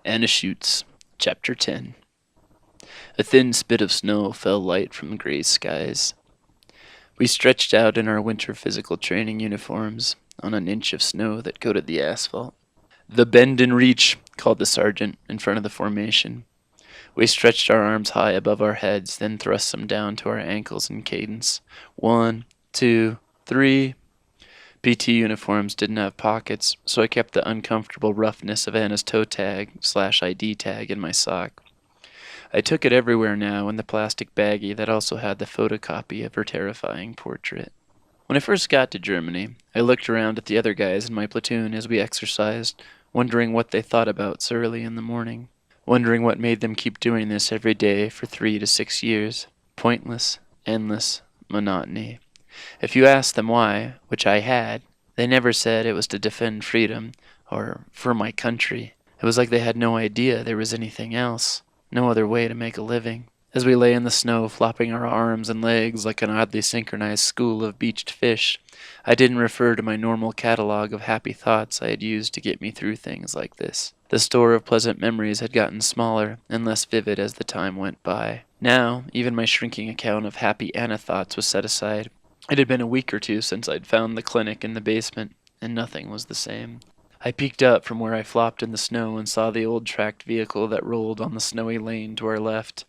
Anna Schutz, Chapter 10. A thin spit of snow fell light from the gray skies. We stretched out in our winter physical training uniforms on an inch of snow that coated the asphalt. "The bend and reach," called the sergeant in front of the formation. We stretched our arms high above our heads, then thrust them down to our ankles in cadence. 1, 2, 3. PT uniforms didn't have pockets, so I kept the uncomfortable roughness of Anna's toe tag/ID tag in my sock. I took it everywhere now in the plastic baggie that also had the photocopy of her terrifying portrait. When I first got to Germany, I looked around at the other guys in my platoon as we exercised, wondering what they thought about so early in the morning, wondering what made them keep doing this every day for 3 to 6 years. Pointless, endless monotony. If you asked them why, which I had, they never said it was to defend freedom or for my country. It was like they had no idea there was anything else, no other way to make a living. As we lay in the snow, flopping our arms and legs like an oddly synchronized school of beached fish, I didn't refer to my normal catalog of happy thoughts I had used to get me through things like this. The store of pleasant memories had gotten smaller and less vivid as the time went by. Now, even my shrinking account of happy Anna thoughts was set aside. It had been a week or two since I'd found the clinic in the basement, and nothing was the same. I peeked up from where I flopped in the snow and saw the old tracked vehicle that rolled on the snowy lane to our left.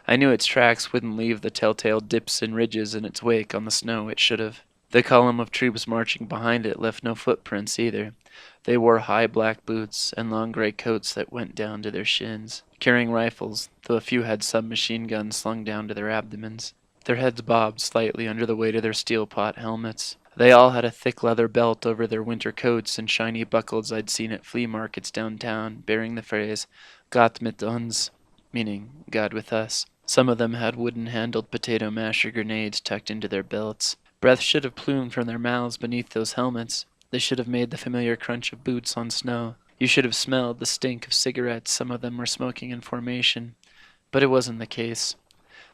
I knew its tracks wouldn't leave the telltale dips and ridges in its wake on the snow it should have. The column of troops marching behind it left no footprints either. They wore high black boots and long gray coats that went down to their shins, carrying rifles, though a few had submachine guns slung down to their abdomens. Their heads bobbed slightly under the weight of their steel pot helmets. They all had a thick leather belt over their winter coats and shiny buckles I'd seen at flea markets downtown, bearing the phrase "Gott mit uns," meaning God with us. Some of them had wooden-handled potato masher grenades tucked into their belts. Breath should have plumed from their mouths beneath those helmets. They should have made the familiar crunch of boots on snow. You should have smelled the stink of cigarettes some of them were smoking in formation. But it wasn't the case.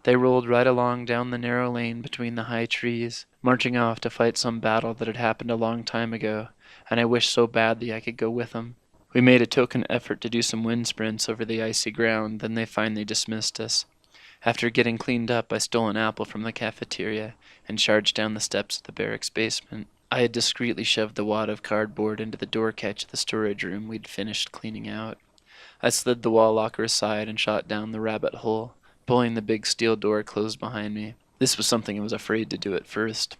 They rolled right along down the narrow lane between the high trees, marching off to fight some battle that had happened a long time ago, and I wished so badly I could go with them. We made a token effort to do some wind sprints over the icy ground, then they finally dismissed us. After getting cleaned up, I stole an apple from the cafeteria and charged down the steps of the barracks basement. I had discreetly shoved the wad of cardboard into the door catch of the storage room we'd finished cleaning out. I slid the wall locker aside and shot down the rabbit hole, pulling the big steel door closed behind me. This was something I was afraid to do at first,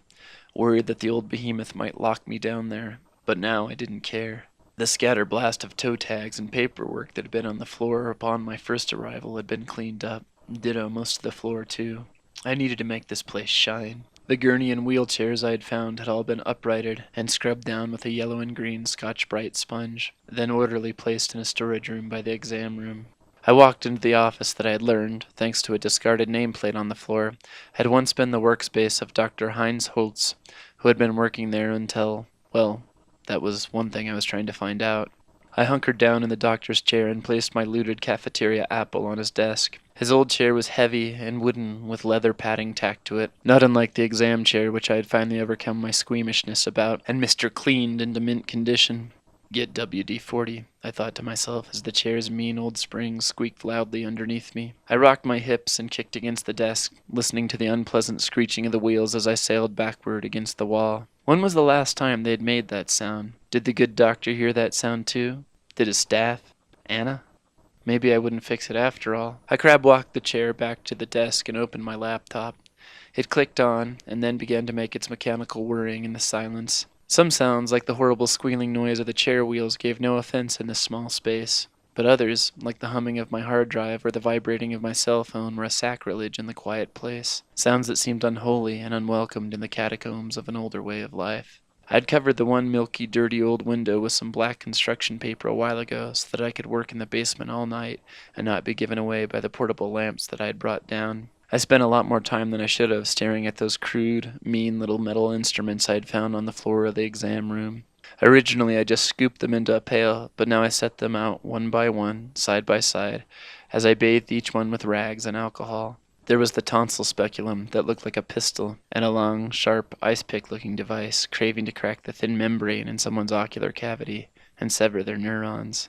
worried that the old behemoth might lock me down there, but now I didn't care. The scatterblast of toe tags and paperwork that had been on the floor upon my first arrival had been cleaned up, ditto most of the floor too. I needed to make this place shine. The gurney and wheelchairs I had found had all been uprighted and scrubbed down with a yellow and green Scotch-Brite sponge, then orderly placed in a storage room by the exam room. I walked into the office that I had learned, thanks to a discarded nameplate on the floor, had once been the workspace of Dr. Heinz Holtz, who had been working there until, well, that was one thing I was trying to find out. I hunkered down in the doctor's chair and placed my looted cafeteria apple on his desk. His old chair was heavy and wooden with leather padding tacked to it, not unlike the exam chair which I had finally overcome my squeamishness about, and Mr. Cleaned into mint condition. Get WD-40, I thought to myself as the chair's mean old springs squeaked loudly underneath me. I rocked my hips and kicked against the desk, listening to the unpleasant screeching of the wheels as I sailed backward against the wall. When was the last time they had made that sound? Did the good doctor hear that sound too? Did his staff? Anna? Maybe I wouldn't fix it after all. I crab-walked the chair back to the desk and opened my laptop. It clicked on, and then began to make its mechanical whirring in the silence. Some sounds, like the horrible squealing noise of the chair wheels, gave no offense in this small space. But others, like the humming of my hard drive or the vibrating of my cell phone, were a sacrilege in the quiet place. Sounds that seemed unholy and unwelcomed in the catacombs of an older way of life. I'd covered the one milky, dirty old window with some black construction paper a while ago so that I could work in the basement all night and not be given away by the portable lamps that I had brought down. I spent a lot more time than I should have staring at those crude, mean little metal instruments I had found on the floor of the exam room. Originally I just scooped them into a pail, but now I set them out one by one, side by side, as I bathed each one with rags and alcohol. There was the tonsil speculum that looked like a pistol, and a long, sharp, ice-pick-looking device craving to crack the thin membrane in someone's ocular cavity and sever their neurons.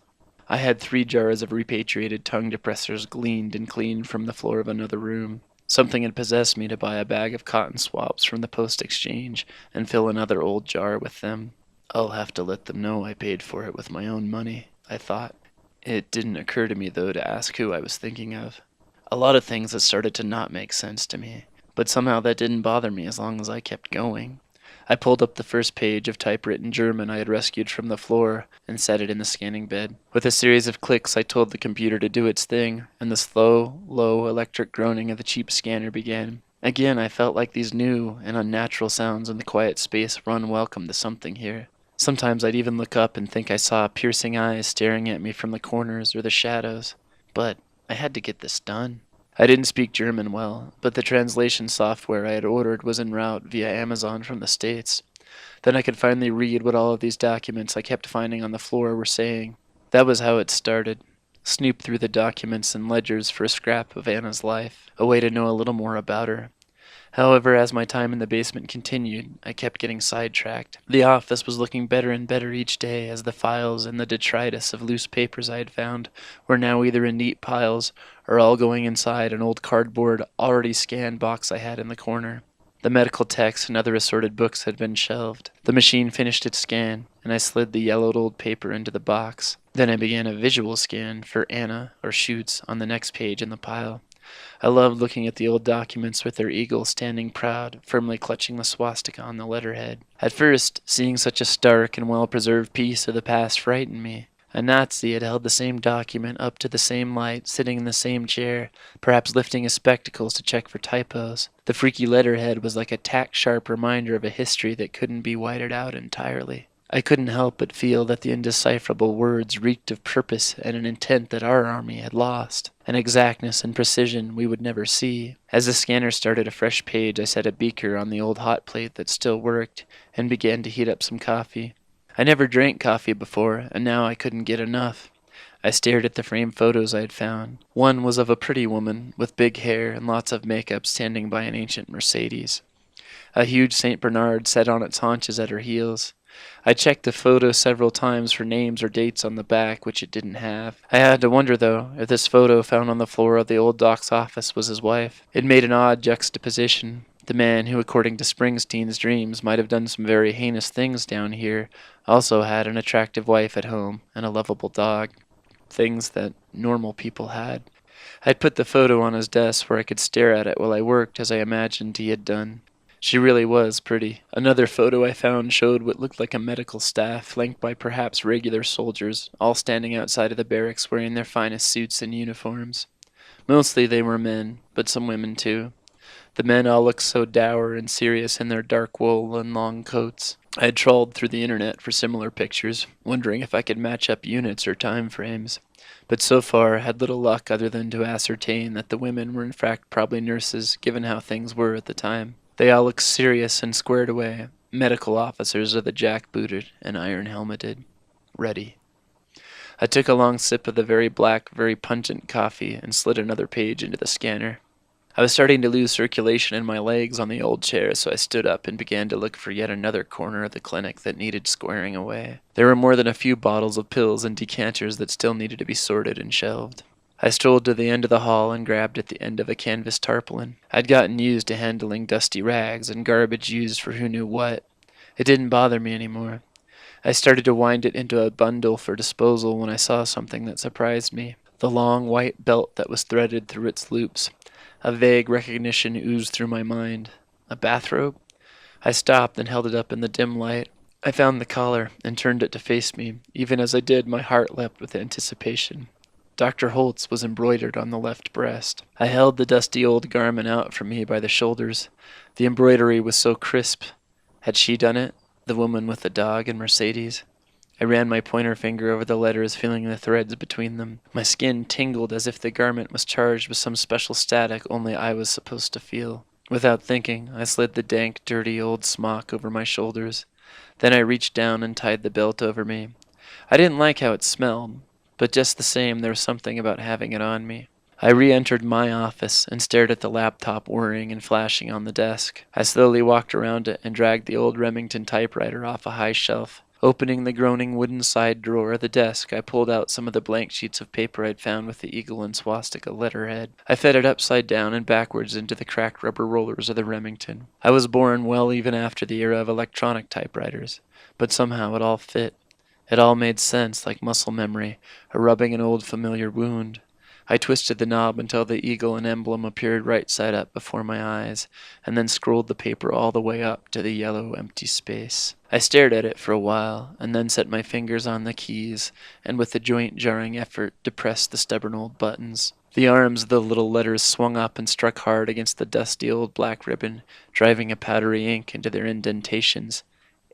I had 3 jars of repatriated tongue depressors gleaned and cleaned from the floor of another room. Something had possessed me to buy a bag of cotton swabs from the post exchange and fill another old jar with them. I'll have to let them know I paid for it with my own money, I thought. It didn't occur to me, though, to ask who I was thinking of. A lot of things had started to not make sense to me, but somehow that didn't bother me as long as I kept going. I pulled up the first page of typewritten German I had rescued from the floor and set it in the scanning bed. With a series of clicks, I told the computer to do its thing, and the slow, low electric groaning of the cheap scanner began. Again, I felt like these new and unnatural sounds in the quiet space were unwelcome to something here. Sometimes I'd even look up and think I saw piercing eyes staring at me from the corners or the shadows. But I had to get this done. I didn't speak German well, but the translation software I had ordered was en route via Amazon from the States. Then I could finally read what all of these documents I kept finding on the floor were saying. That was how it started. Snoop through the documents and ledgers for a scrap of Anna's life, a way to know a little more about her. However, as my time in the basement continued, I kept getting sidetracked. The office was looking better and better each day as the files and the detritus of loose papers I had found were now either in neat piles or all going inside an old cardboard, already scanned box I had in the corner. The medical texts and other assorted books had been shelved. The machine finished its scan, and I slid the yellowed old paper into the box. Then I began a visual scan for Anna or Schutz on the next page in the pile. I loved looking at the old documents with their eagle standing proud, firmly clutching the swastika on the letterhead. At first, seeing such a stark and well-preserved piece of the past frightened me. A Nazi had held the same document up to the same light, sitting in the same chair, perhaps lifting his spectacles to check for typos. The freaky letterhead was like a tack-sharp reminder of a history that couldn't be whited out entirely. I couldn't help but feel that the indecipherable words reeked of purpose and an intent that our army had lost, an exactness and precision we would never see. As the scanner started a fresh page, I set a beaker on the old hot plate that still worked and began to heat up some coffee. I never drank coffee before, and now I couldn't get enough. I stared at the framed photos I had found. One was of a pretty woman with big hair and lots of makeup standing by an ancient Mercedes. A huge St. Bernard sat on its haunches at her heels. I checked the photo several times for names or dates on the back, which it didn't have. I had to wonder, though, if this photo found on the floor of the old doc's office was his wife. It made an odd juxtaposition. The man who, according to Springsteen's dreams, might have done some very heinous things down here, also had an attractive wife at home and a lovable dog. Things that normal people had. I'd put the photo on his desk where I could stare at it while I worked as I imagined he had done. She really was pretty. Another photo I found showed what looked like a medical staff, flanked by perhaps regular soldiers, all standing outside of the barracks wearing their finest suits and uniforms. Mostly they were men, but some women too. The men all looked so dour and serious in their dark wool and long coats. I had trawled through the internet for similar pictures, wondering if I could match up units or time frames, but so far had little luck other than to ascertain that the women were in fact probably nurses, given how things were at the time. They all looked serious and squared away, medical officers of the jack-booted and iron-helmeted. Ready. I took a long sip of the very black, very pungent coffee and slid another page into the scanner. I was starting to lose circulation in my legs on the old chair, so I stood up and began to look for yet another corner of the clinic that needed squaring away. There were more than a few bottles of pills and decanters that still needed to be sorted and shelved. I strolled to the end of the hall and grabbed at the end of a canvas tarpaulin. I'd gotten used to handling dusty rags and garbage used for who knew what. It didn't bother me anymore. I started to wind it into a bundle for disposal when I saw something that surprised me. The long white belt that was threaded through its loops. A vague recognition oozed through my mind. A bathrobe? I stopped and held it up in the dim light. I found the collar and turned it to face me. Even as I did, my heart leapt with anticipation. Dr. Holt's was embroidered on the left breast. I held the dusty old garment out from me by the shoulders. The embroidery was so crisp. Had she done it? The woman with the dog and Mercedes? I ran my pointer finger over the letters, feeling the threads between them. My skin tingled as if the garment was charged with some special static only I was supposed to feel. Without thinking, I slid the dank, dirty old smock over my shoulders. Then I reached down and tied the belt over me. I didn't like how it smelled, but just the same there was something about having it on me. I re-entered my office and stared at the laptop whirring and flashing on the desk. I slowly walked around it and dragged the old Remington typewriter off a high shelf. Opening the groaning wooden side drawer of the desk, I pulled out some of the blank sheets of paper I'd found with the eagle and swastika letterhead. I fed it upside down and backwards into the cracked rubber rollers of the Remington. I was born well even after the era of electronic typewriters, but somehow it all fit. It all made sense, like muscle memory, or rubbing an old familiar wound. I twisted the knob until the eagle and emblem appeared right side up before my eyes, and then scrolled the paper all the way up to the yellow empty space. I stared at it for a while, and then set my fingers on the keys, and with a joint jarring effort depressed the stubborn old buttons. The arms of the little letters swung up and struck hard against the dusty old black ribbon, driving a powdery ink into their indentations.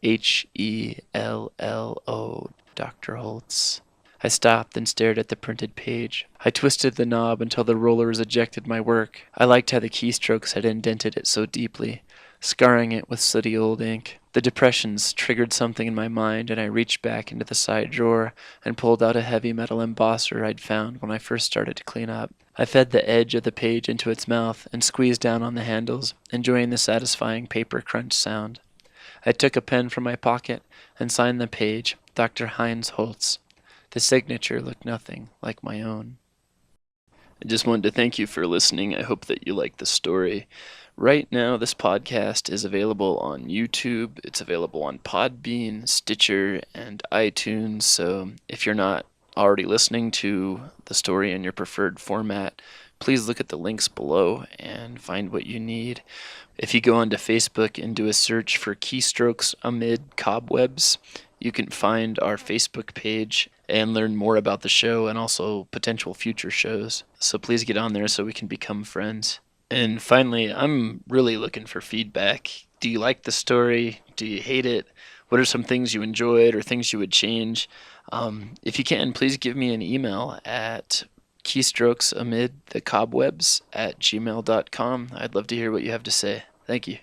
Hello, Dr. Holtz. I stopped and stared at the printed page. I twisted the knob until the rollers ejected my work. I liked how the keystrokes had indented it so deeply, scarring it with sooty old ink. The depressions triggered something in my mind, and I reached back into the side drawer and pulled out a heavy metal embosser I'd found when I first started to clean up. I fed the edge of the page into its mouth and squeezed down on the handles, enjoying the satisfying paper crunch sound. I took a pen from my pocket and signed the page, Dr. Heinz Holtz. The signature looked nothing like my own. I just wanted to thank you for listening. I hope that you liked the story. Right now, this podcast is available on YouTube. It's available on Podbean, Stitcher, and iTunes. So if you're not already listening to the story in your preferred format, please look at the links below and find what you need. If you go onto Facebook and do a search for Keystrokes Amid Cobwebs, you can find our Facebook page and learn more about the show and also potential future shows. So please get on there so we can become friends. And finally, I'm really looking for feedback. Do you like the story? Do you hate it? What are some things you enjoyed or things you would change? If you can, please give me an email at keystrokesamidthecobwebs@gmail.com. I'd love to hear what you have to say. Thank you.